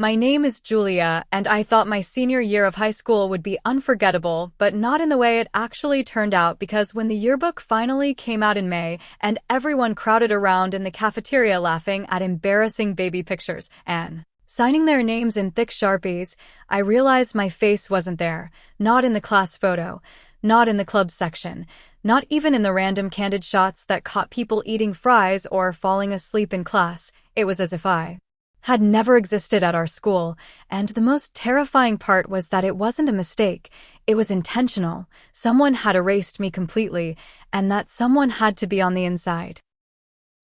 My name is Julia, and I thought my senior year of high school would be unforgettable, but not in the way it actually turned out because when the yearbook finally came out in May and everyone crowded around in the cafeteria laughing at embarrassing baby pictures and signing their names in thick Sharpies, I realized my face wasn't there, not in the class photo, not in the club section, not even in the random candid shots that caught people eating fries or falling asleep in class. It was as if I had never existed at our school, and the most terrifying part was that it wasn't a mistake. It was intentional. Someone had erased me completely, and that someone had to be on the inside.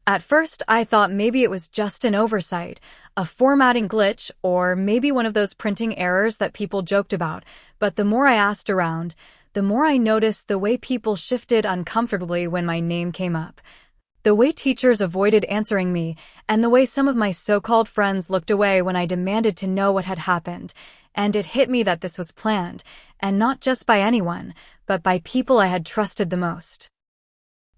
At first, I thought maybe it was just an oversight, a formatting glitch, or maybe one of those printing errors that people joked about, but the more I asked around, the more I noticed the way people shifted uncomfortably when my name came up. The way teachers avoided answering me, and the way some of my so-called friends looked away when I demanded to know what had happened. And it hit me that this was planned, and not just by anyone, but by people I had trusted the most.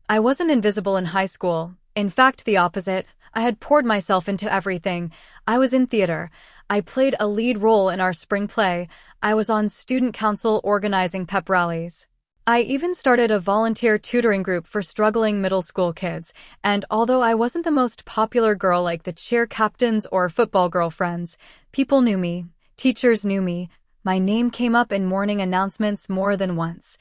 I wasn't invisible in high school. In fact, the opposite. I had poured myself into everything. I was in theater. I played a lead role in our spring play. I was on student council organizing pep rallies. I even started a volunteer tutoring group for struggling middle school kids, and although I wasn't the most popular girl like the cheer captains or football girlfriends, people knew me, teachers knew me, my name came up in morning announcements more than once.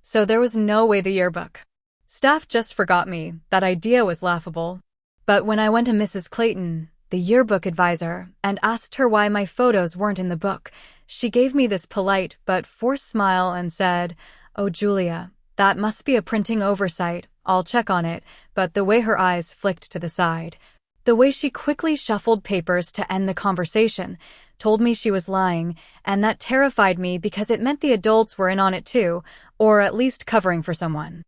So there was no way the yearbook staff just forgot me. That idea was laughable. But when I went to Mrs. Clayton, the yearbook advisor, and asked her why my photos weren't in the book, she gave me this polite but forced smile and said, "Oh, Julia, that must be a printing oversight. I'll check on it." But the way her eyes flicked to the side, the way she quickly shuffled papers to end the conversation, told me she was lying, and that terrified me because it meant the adults were in on it too, or at least covering for someone.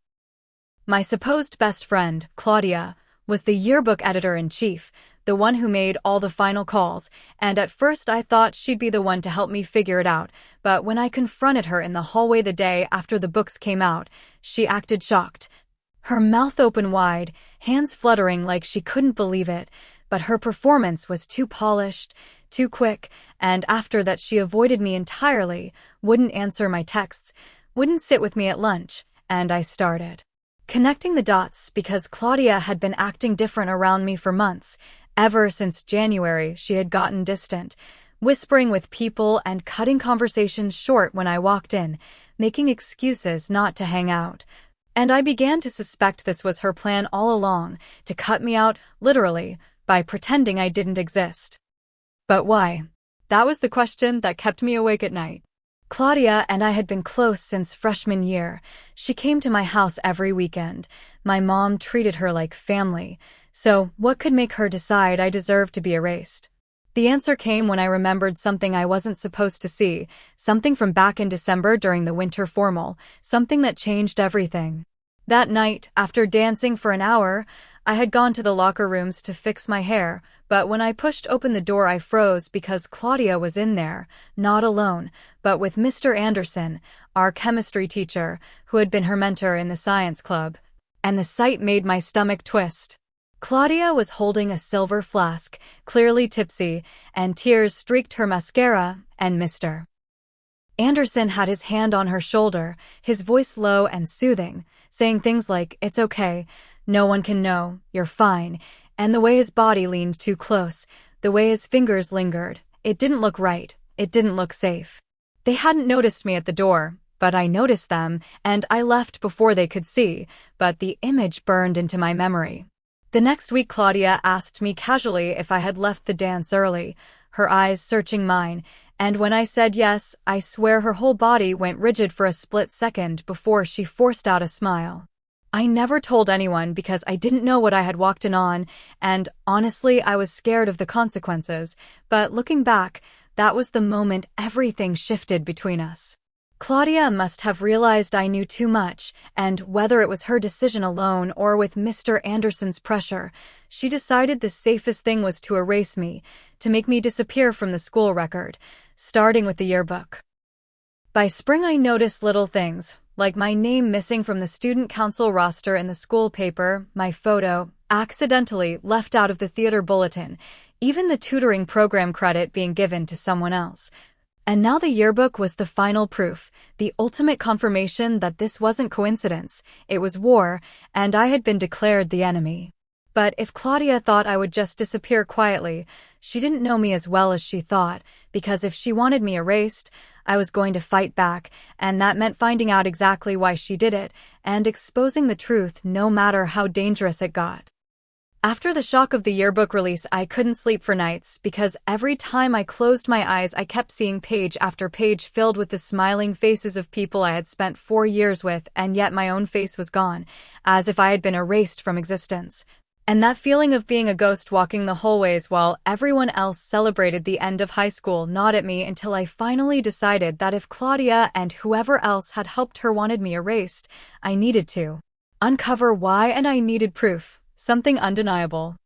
My supposed best friend, Claudia, was the yearbook editor-in-chief, the one who made all the final calls, and at first I thought she'd be the one to help me figure it out, but when I confronted her in the hallway the day after the books came out, she acted shocked. Her mouth open wide, hands fluttering like she couldn't believe it, but her performance was too polished, too quick, and after that she avoided me entirely, wouldn't answer my texts, wouldn't sit with me at lunch, and I started connecting the dots because Claudia had been acting different around me for months. Ever since January, she had gotten distant, whispering with people and cutting conversations short when I walked in, making excuses not to hang out. And I began to suspect this was her plan all along, to cut me out, literally, by pretending I didn't exist. But why? That was the question that kept me awake at night. Claudia and I had been close since freshman year. She came to my house every weekend. My mom treated her like family. So, what could make her decide I deserved to be erased? The answer came when I remembered something I wasn't supposed to see, something from back in December during the winter formal, something that changed everything. That night, after dancing for an hour, I had gone to the locker rooms to fix my hair, but when I pushed open the door I froze because Claudia was in there, not alone, but with Mr. Anderson, our chemistry teacher, who had been her mentor in the science club. And the sight made my stomach twist. Claudia was holding a silver flask, clearly tipsy, and tears streaked her mascara, and Mr. Anderson had his hand on her shoulder, his voice low and soothing, saying things like, "It's okay, no one can know, you're fine," and the way his body leaned too close, the way his fingers lingered, it didn't look right, it didn't look safe. They hadn't noticed me at the door, but I noticed them, and I left before they could see, but the image burned into my memory. The next week Claudia asked me casually if I had left the dance early, her eyes searching mine, and when I said yes, I swear her whole body went rigid for a split second before she forced out a smile. I never told anyone because I didn't know what I had walked in on, and honestly I was scared of the consequences, but looking back, that was the moment everything shifted between us. Claudia must have realized I knew too much, and whether it was her decision alone or with Mr. Anderson's pressure, she decided the safest thing was to erase me, to make me disappear from the school record, starting with the yearbook. By spring I noticed little things, like my name missing from the student council roster in the school paper, my photo, accidentally left out of the theater bulletin, even the tutoring program credit being given to someone else. And now the yearbook was the final proof, the ultimate confirmation that this wasn't coincidence, it was war, and I had been declared the enemy. But if Claudia thought I would just disappear quietly, she didn't know me as well as she thought, because if she wanted me erased, I was going to fight back, and that meant finding out exactly why she did it, and exposing the truth no matter how dangerous it got. After the shock of the yearbook release, I couldn't sleep for nights because every time I closed my eyes, I kept seeing page after page filled with the smiling faces of people I had spent 4 years with, and yet my own face was gone, as if I had been erased from existence. And that feeling of being a ghost walking the hallways while everyone else celebrated the end of high school gnawed at me until I finally decided that if Claudia and whoever else had helped her wanted me erased, I needed to uncover why, and I needed proof. Something undeniable.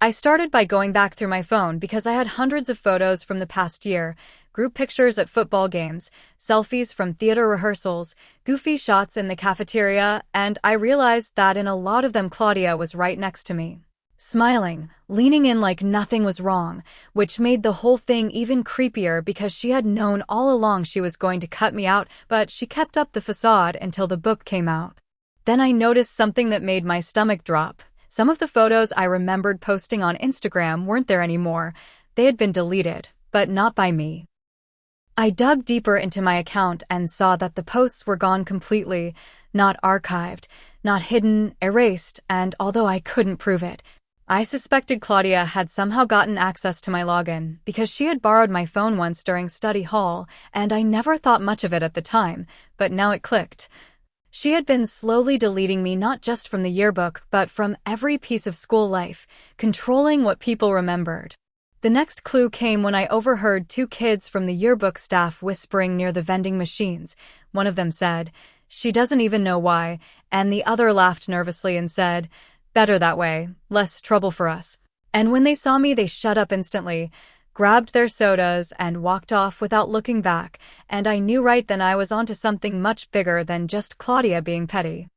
I started by going back through my phone because I had hundreds of photos from the past year, group pictures at football games, selfies from theater rehearsals, goofy shots in the cafeteria, and I realized that in a lot of them Claudia was right next to me, smiling, leaning in like nothing was wrong, which made the whole thing even creepier because she had known all along she was going to cut me out, but she kept up the facade until the book came out. Then I noticed something that made my stomach drop. Some of the photos I remembered posting on Instagram weren't there anymore. They had been deleted, but not by me. I dug deeper into my account and saw that the posts were gone completely, not archived, not hidden, erased, and although I couldn't prove it, I suspected Claudia had somehow gotten access to my login because she had borrowed my phone once during study hall, and I never thought much of it at the time, but now it clicked. She had been slowly deleting me not just from the yearbook, but from every piece of school life, controlling what people remembered. The next clue came when I overheard 2 kids from the yearbook staff whispering near the vending machines. One of them said, "She doesn't even know why," and the other laughed nervously and said, "Better that way, less trouble for us." And when they saw me, they shut up instantly, grabbed their sodas, and walked off without looking back, and I knew right then I was onto something much bigger than just Claudia being petty.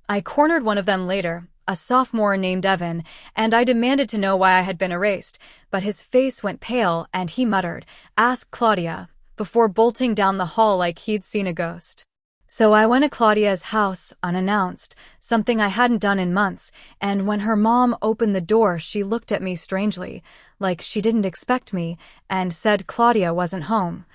I cornered one of them later, a sophomore named Evan, and I demanded to know why I had been erased, but his face went pale and he muttered, "Ask Claudia," before bolting down the hall like he'd seen a ghost. So I went to Claudia's house, unannounced, something I hadn't done in months, and when her mom opened the door she looked at me strangely, like she didn't expect me, and said Claudia wasn't home.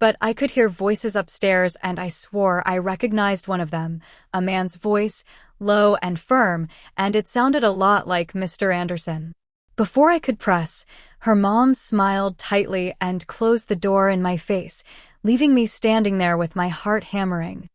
But I could hear voices upstairs and I swore I recognized one of them, a man's voice, low and firm, and it sounded a lot like Mr. Anderson. Before I could press, her mom smiled tightly and closed the door in my face, leaving me standing there with my heart hammering.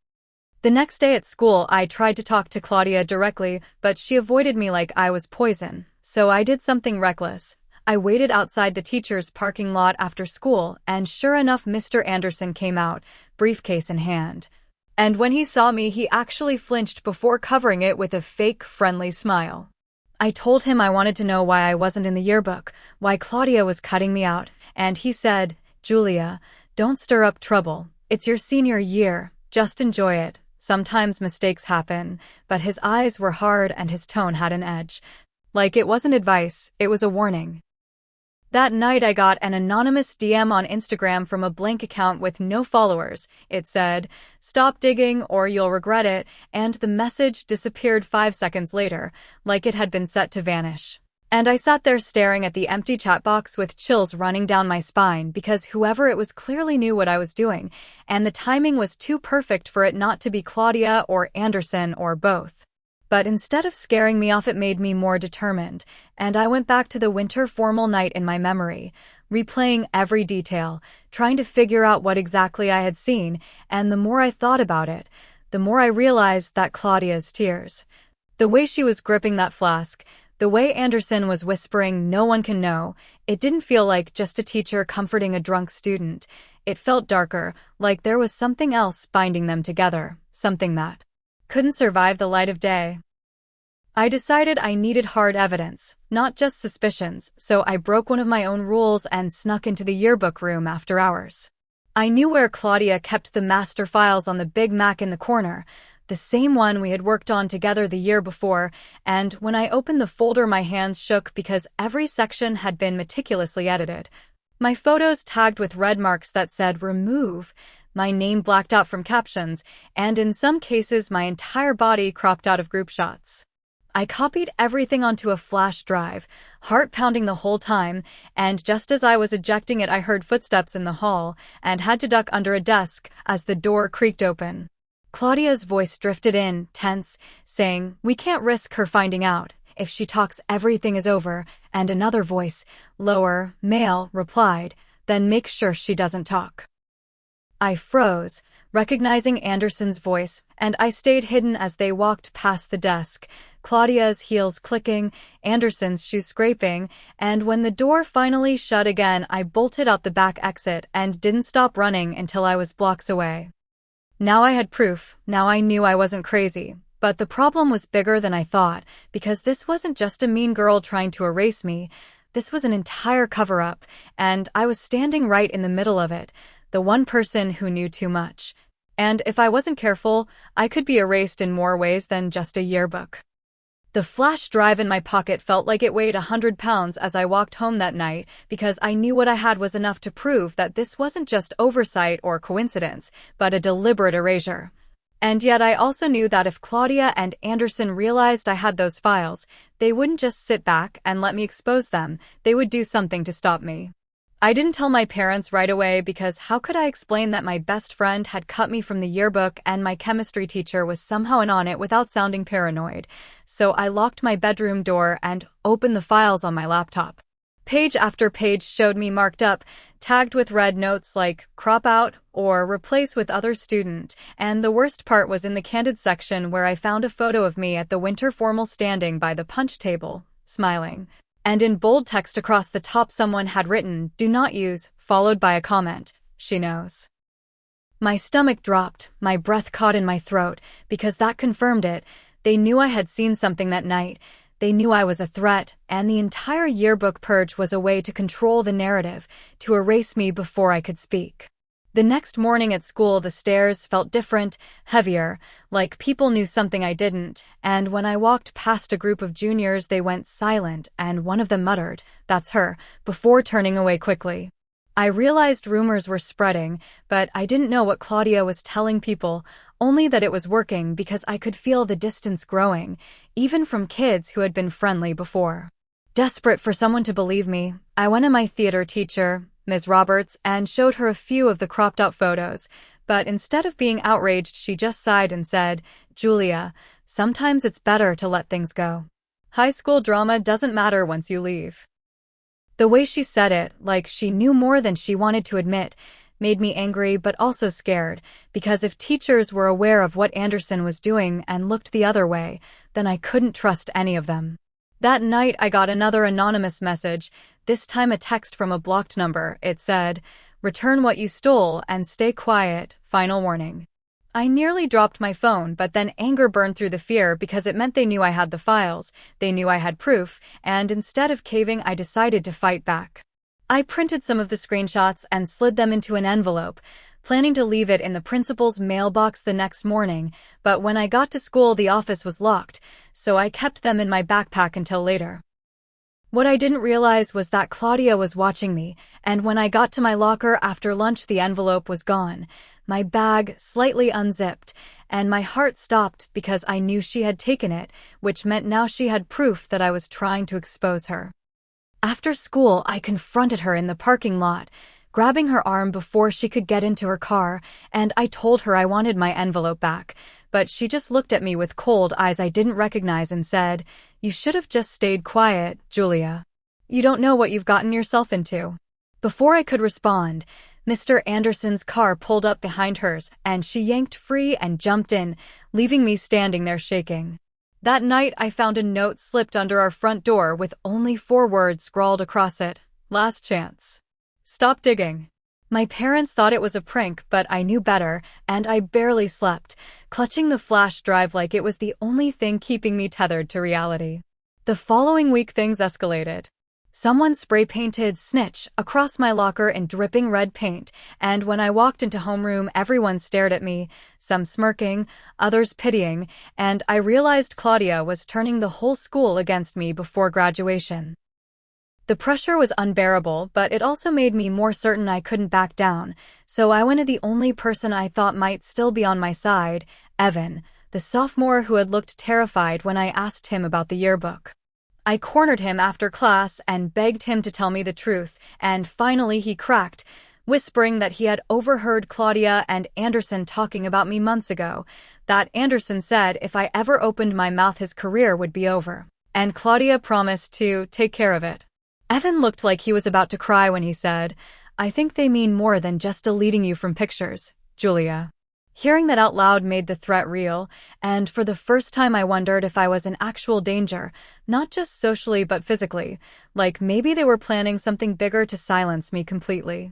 The next day at school, I tried to talk to Claudia directly, but she avoided me like I was poison, so I did something reckless. I waited outside the teacher's parking lot after school, and sure enough, Mr. Anderson came out, briefcase in hand. And when he saw me, he actually flinched before covering it with a fake, friendly smile. I told him I wanted to know why I wasn't in the yearbook, why Claudia was cutting me out, and he said, "Julia, don't stir up trouble. It's your senior year. Just enjoy it. Sometimes mistakes happen," but his eyes were hard and his tone had an edge. Like it wasn't advice, it was a warning. That night I got an anonymous DM on Instagram from a blank account with no followers. It said, "Stop digging or you'll regret it," and the message disappeared 5 seconds later, like it had been set to vanish. And I sat there staring at the empty chat box with chills running down my spine because whoever it was clearly knew what I was doing, and the timing was too perfect for it not to be Claudia or Anderson or both. But instead of scaring me off, it made me more determined, and I went back to the winter formal night in my memory, replaying every detail, trying to figure out what exactly I had seen, and the more I thought about it, the more I realized that Claudia's tears, the way she was gripping that flask, the way Anderson was whispering, "No one can know," it didn't feel like just a teacher comforting a drunk student. It felt darker, like there was something else binding them together, something that couldn't survive the light of day. I decided I needed hard evidence, not just suspicions, so I broke one of my own rules and snuck into the yearbook room after hours. I knew where Claudia kept the master files on the Big Mac in the corner, the same one we had worked on together the year before, and when I opened the folder my hands shook because every section had been meticulously edited. My photos tagged with red marks that said remove, my name blacked out from captions, and in some cases my entire body cropped out of group shots. I copied everything onto a flash drive, heart pounding the whole time, and just as I was ejecting it I heard footsteps in the hall and had to duck under a desk as the door creaked open. Claudia's voice drifted in, tense, saying, "We can't risk her finding out. If she talks, everything is over," and another voice, lower, male, replied, "Then make sure she doesn't talk." I froze, recognizing Anderson's voice, and I stayed hidden as they walked past the desk, Claudia's heels clicking, Anderson's shoes scraping, and when the door finally shut again, I bolted out the back exit and didn't stop running until I was blocks away. Now I had proof, now I knew I wasn't crazy. But the problem was bigger than I thought, because this wasn't just a mean girl trying to erase me. This was an entire cover-up, and I was standing right in the middle of it, the one person who knew too much. And if I wasn't careful, I could be erased in more ways than just a yearbook. The flash drive in my pocket felt like it weighed 100 pounds as I walked home that night, because I knew what I had was enough to prove that this wasn't just oversight or coincidence, but a deliberate erasure. And yet I also knew that if Claudia and Anderson realized I had those files, they wouldn't just sit back and let me expose them, they would do something to stop me. I didn't tell my parents right away because how could I explain that my best friend had cut me from the yearbook and my chemistry teacher was somehow in on it without sounding paranoid? So I locked my bedroom door and opened the files on my laptop. Page after page showed me marked up, tagged with red notes like crop out or replace with other student, and the worst part was in the candid section where I found a photo of me at the winter formal standing by the punch table, smiling. And in bold text across the top someone had written, "Do not use," followed by a comment, "She knows." My stomach dropped, my breath caught in my throat, because that confirmed it. They knew I had seen something that night. They knew I was a threat, and the entire yearbook purge was a way to control the narrative, to erase me before I could speak. The next morning at school, the stares felt different, heavier, like people knew something I didn't, and when I walked past a group of juniors, they went silent, and one of them muttered, "That's her," before turning away quickly. I realized rumors were spreading, but I didn't know what Claudia was telling people, only that it was working because I could feel the distance growing, even from kids who had been friendly before. Desperate for someone to believe me, I went to my theater teacher, Ms. Roberts, and showed her a few of the cropped-out photos, but instead of being outraged, she just sighed and said, "Julia, sometimes it's better to let things go. High school drama doesn't matter once you leave." The way she said it, like she knew more than she wanted to admit, made me angry but also scared, because if teachers were aware of what Anderson was doing and looked the other way, then I couldn't trust any of them. That night I got another anonymous message, this time a text from a blocked number. It said, "Return what you stole and stay quiet, final warning." I nearly dropped my phone, but then anger burned through the fear because it meant they knew I had the files, they knew I had proof, and instead of caving I decided to fight back. I printed some of the screenshots and slid them into an envelope, planning to leave it in the principal's mailbox the next morning, but when I got to school the office was locked, so I kept them in my backpack until later. What I didn't realize was that Claudia was watching me, and when I got to my locker after lunch the envelope was gone, my bag slightly unzipped, and my heart stopped because I knew she had taken it, which meant now she had proof that I was trying to expose her. After school, I confronted her in the parking lot, grabbing her arm before she could get into her car, and I told her I wanted my envelope back, but she just looked at me with cold eyes I didn't recognize and said, "You should have just stayed quiet, Julia. You don't know what you've gotten yourself into." Before I could respond, Mr. Anderson's car pulled up behind hers, and she yanked free and jumped in, leaving me standing there shaking. That night, I found a note slipped under our front door with only 4 words scrawled across it, "Last chance. Stop digging." My parents thought it was a prank, but I knew better, and I barely slept, clutching the flash drive like it was the only thing keeping me tethered to reality. The following week, things escalated. Someone spray-painted "snitch" across my locker in dripping red paint, and when I walked into homeroom, everyone stared at me, some smirking, others pitying, and I realized Claudia was turning the whole school against me before graduation. The pressure was unbearable, but it also made me more certain I couldn't back down, so I went to the only person I thought might still be on my side, Evan, the sophomore who had looked terrified when I asked him about the yearbook. I cornered him after class and begged him to tell me the truth, and finally he cracked, whispering that he had overheard Claudia and Anderson talking about me months ago, that Anderson said if I ever opened my mouth his career would be over, and Claudia promised to take care of it. Evan looked like he was about to cry when he said, "I think they mean more than just deleting you from pictures, Julia." Hearing that out loud made the threat real, and for the first time I wondered if I was in actual danger, not just socially but physically, like maybe they were planning something bigger to silence me completely.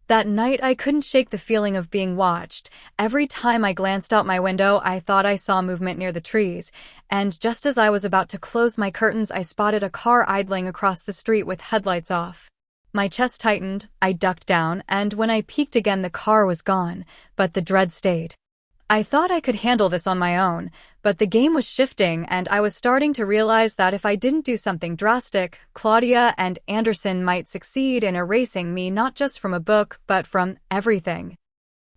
That night I couldn't shake the feeling of being watched. Every time I glanced out my window, I thought I saw movement near the trees, and just as I was about to close my curtains, I spotted a car idling across the street with headlights off. My chest tightened, I ducked down, and when I peeked again the car was gone, but the dread stayed. I thought I could handle this on my own, but the game was shifting and I was starting to realize that if I didn't do something drastic, Claudia and Anderson might succeed in erasing me not just from a book, but from everything.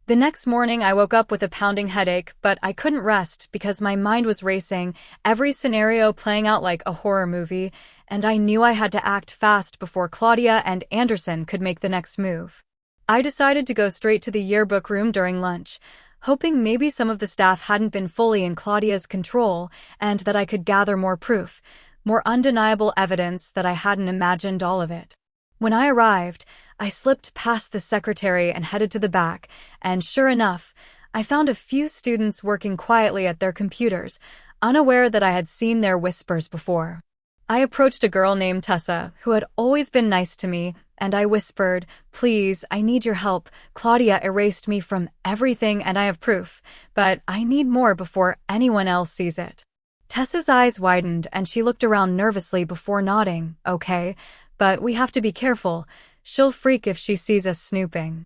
The next morning I woke up with a pounding headache, but I couldn't rest because my mind was racing, every scenario playing out like a horror movie, and I knew I had to act fast before Claudia and Anderson could make the next move. I decided to go straight to the yearbook room during lunch, hoping maybe some of the staff hadn't been fully in Claudia's control and that I could gather more proof, more undeniable evidence that I hadn't imagined all of it. When I arrived, I slipped past the secretary and headed to the back, and sure enough, I found a few students working quietly at their computers, unaware that I had seen their whispers before. I approached a girl named Tessa, who had always been nice to me, and I whispered, "Please, I need your help. Claudia erased me from everything and I have proof, but I need more before anyone else sees it." Tessa's eyes widened and she looked around nervously before nodding. "Okay, but we have to be careful. She'll freak if she sees us snooping."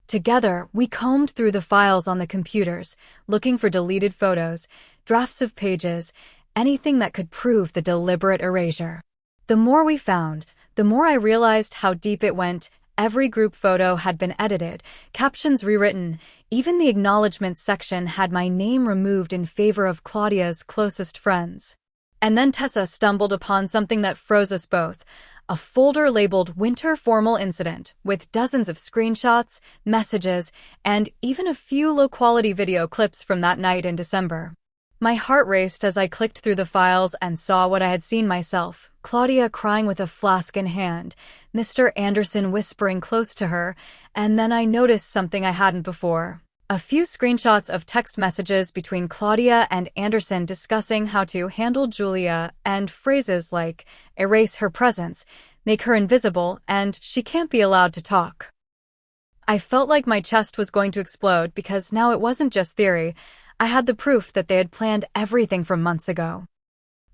Together, we combed through the files on the computers, looking for deleted photos, drafts of pages, anything that could prove the deliberate erasure. The more we found, the more I realized how deep it went. Every group photo had been edited, captions rewritten, even the acknowledgments section had my name removed in favor of Claudia's closest friends. And then Tessa stumbled upon something that froze us both, a folder labeled Winter Formal Incident, with dozens of screenshots, messages, and even a few low-quality video clips from that night in December. My heart raced as I clicked through the files and saw what I had seen myself, Claudia crying with a flask in hand, Mr. Anderson whispering close to her, and then I noticed something I hadn't before. A few screenshots of text messages between Claudia and Anderson discussing how to handle Julia, and phrases like, "erase her presence," "make her invisible," and "she can't be allowed to talk." I felt like my chest was going to explode because now it wasn't just theory. I had the proof that they had planned everything from months ago.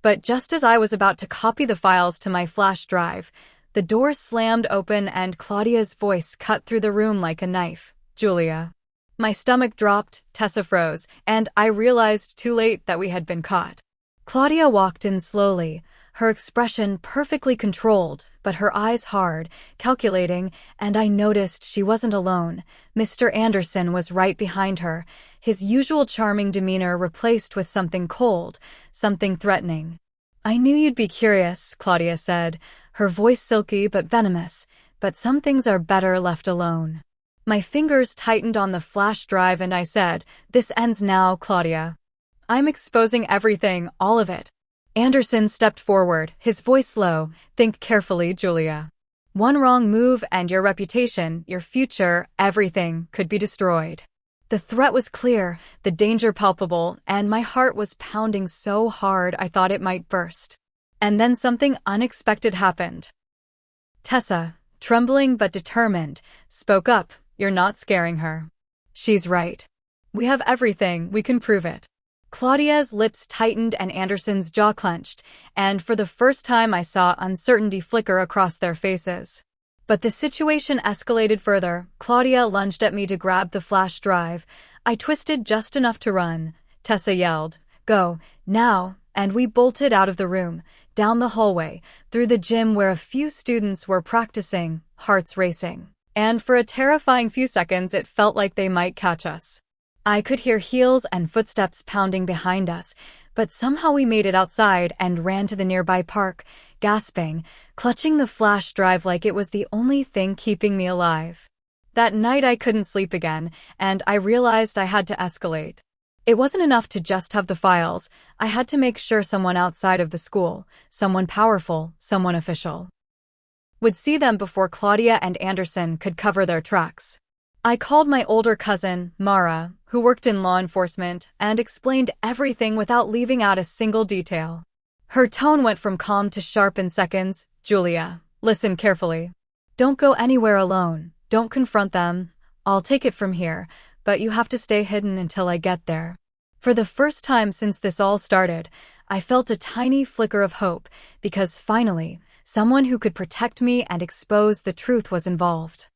But just as I was about to copy the files to my flash drive, the door slammed open and Claudia's voice cut through the room like a knife. "Julia." My stomach dropped, Tessa froze, and I realized too late that we had been caught. Claudia walked in slowly, her expression perfectly controlled, but her eyes hard, calculating, and I noticed she wasn't alone. Mr. Anderson was right behind her, his usual charming demeanor replaced with something cold, something threatening. "I knew you'd be curious," Claudia said, her voice silky but venomous, "but some things are better left alone." My fingers tightened on the flash drive and I said, "This ends now, Claudia. I'm exposing everything, all of it." Anderson stepped forward, his voice low. "Think carefully, Julia. One wrong move and your reputation, your future, everything could be destroyed." The threat was clear, the danger palpable, and my heart was pounding so hard I thought it might burst. And then something unexpected happened. Tessa, trembling but determined, spoke up. "You're not scaring her. She's right. We have everything, we can prove it." Claudia's lips tightened and Anderson's jaw clenched, and for the first time I saw uncertainty flicker across their faces. But the situation escalated further. Claudia lunged at me to grab the flash drive. I twisted just enough to run. Tessa yelled, "Go, now," and we bolted out of the room, down the hallway, through the gym where a few students were practicing, hearts racing. And for a terrifying few seconds it felt like they might catch us. I could hear heels and footsteps pounding behind us, but somehow we made it outside and ran to the nearby park, gasping, clutching the flash drive like it was the only thing keeping me alive. That night I couldn't sleep again, and I realized I had to escalate. It wasn't enough to just have the files. I had to make sure someone outside of the school, someone powerful, someone official, would see them before Claudia and Anderson could cover their tracks. I called my older cousin, Mara, who worked in law enforcement, and explained everything without leaving out a single detail. Her tone went from calm to sharp in seconds. "Julia, listen carefully. Don't go anywhere alone. Don't confront them. I'll take it from here, but you have to stay hidden until I get there." For the first time since this all started, I felt a tiny flicker of hope, because finally, someone who could protect me and expose the truth was involved.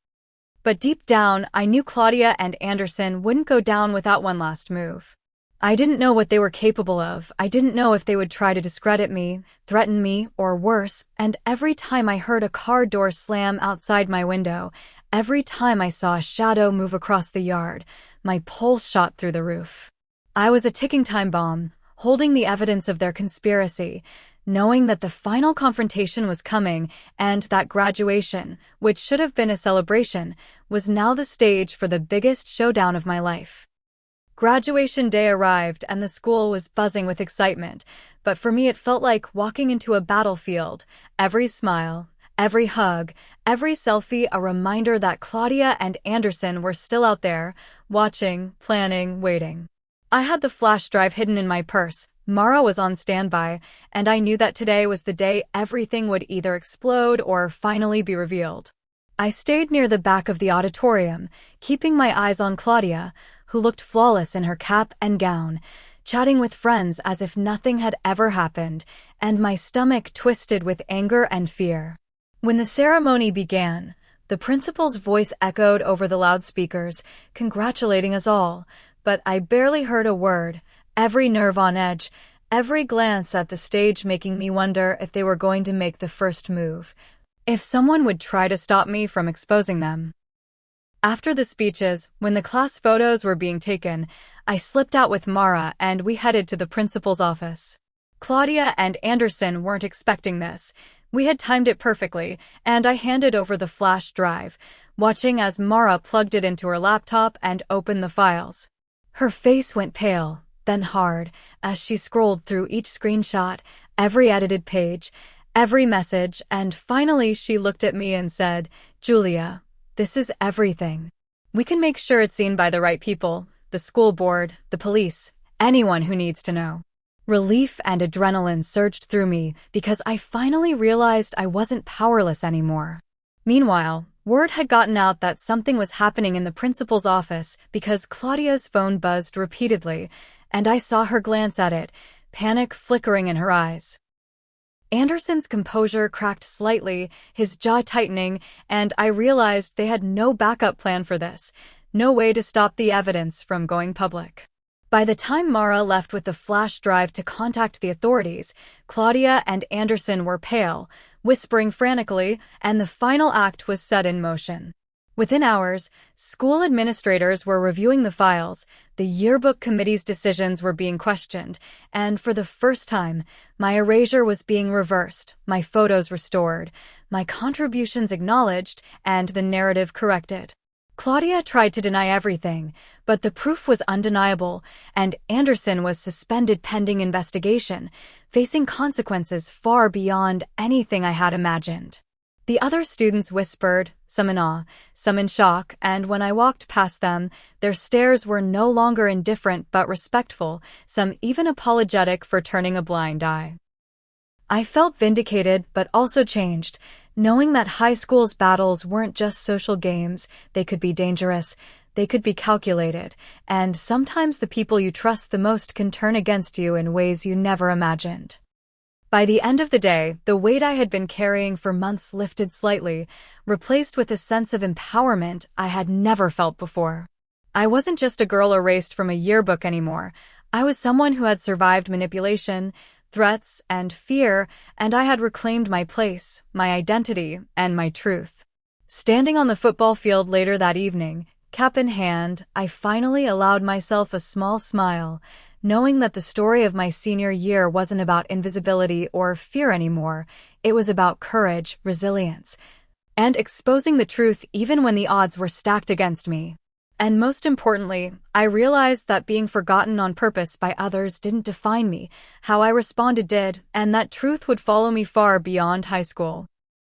But deep down, I knew Claudia and Anderson wouldn't go down without one last move. I didn't know what they were capable of. I didn't know if they would try to discredit me, threaten me, or worse, and every time I heard a car door slam outside my window, every time I saw a shadow move across the yard, my pulse shot through the roof. I was a ticking time bomb, holding the evidence of their conspiracy, knowing that the final confrontation was coming and that graduation, which should have been a celebration, was now the stage for the biggest showdown of my life. Graduation day arrived and the school was buzzing with excitement, but for me it felt like walking into a battlefield. Every smile, every hug, every selfie a reminder that Claudia and Anderson were still out there, watching, planning, waiting. I had the flash drive hidden in my purse. Mara was on standby, and I knew that today was the day everything would either explode or finally be revealed. I stayed near the back of the auditorium, keeping my eyes on Claudia, who looked flawless in her cap and gown, chatting with friends as if nothing had ever happened, and my stomach twisted with anger and fear. When the ceremony began, the principal's voice echoed over the loudspeakers, congratulating us all, but I barely heard a word. Every nerve on edge, every glance at the stage making me wonder if they were going to make the first move, if someone would try to stop me from exposing them. After the speeches, when the class photos were being taken, I slipped out with Mara and we headed to the principal's office. Claudia and Anderson weren't expecting this. We had timed it perfectly, and I handed over the flash drive, watching as Mara plugged it into her laptop and opened the files. Her face went pale, then hard, as she scrolled through each screenshot, every edited page, every message, and finally she looked at me and said, "Julia, this is everything. We can make sure it's seen by the right people, the school board, the police, anyone who needs to know." Relief and adrenaline surged through me because I finally realized I wasn't powerless anymore. Meanwhile, word had gotten out that something was happening in the principal's office because Claudia's phone buzzed repeatedly, and I saw her glance at it, panic flickering in her eyes. Anderson's composure cracked slightly, his jaw tightening, and I realized they had no backup plan for this, no way to stop the evidence from going public. By the time Mara left with the flash drive to contact the authorities, Claudia and Anderson were pale, whispering frantically, and the final act was set in motion. Within hours, school administrators were reviewing the files, the yearbook committee's decisions were being questioned, and for the first time, my erasure was being reversed, my photos restored, my contributions acknowledged, and the narrative corrected. Claudia tried to deny everything, but the proof was undeniable, and Anderson was suspended pending investigation, facing consequences far beyond anything I had imagined. The other students whispered, some in awe, some in shock, and when I walked past them, their stares were no longer indifferent but respectful, some even apologetic for turning a blind eye. I felt vindicated but also changed, knowing that high school's battles weren't just social games, they could be dangerous, they could be calculated, and sometimes the people you trust the most can turn against you in ways you never imagined. By the end of the day, the weight I had been carrying for months lifted slightly, replaced with a sense of empowerment I had never felt before. I wasn't just a girl erased from a yearbook anymore. I was someone who had survived manipulation, threats, and fear, and I had reclaimed my place, my identity, and my truth. Standing on the football field later that evening, cap in hand, I finally allowed myself a small smile, knowing that the story of my senior year wasn't about invisibility or fear anymore. It was about courage, resilience, and exposing the truth even when the odds were stacked against me. And most importantly, I realized that being forgotten on purpose by others didn't define me. How I responded did, and that truth would follow me far beyond high school.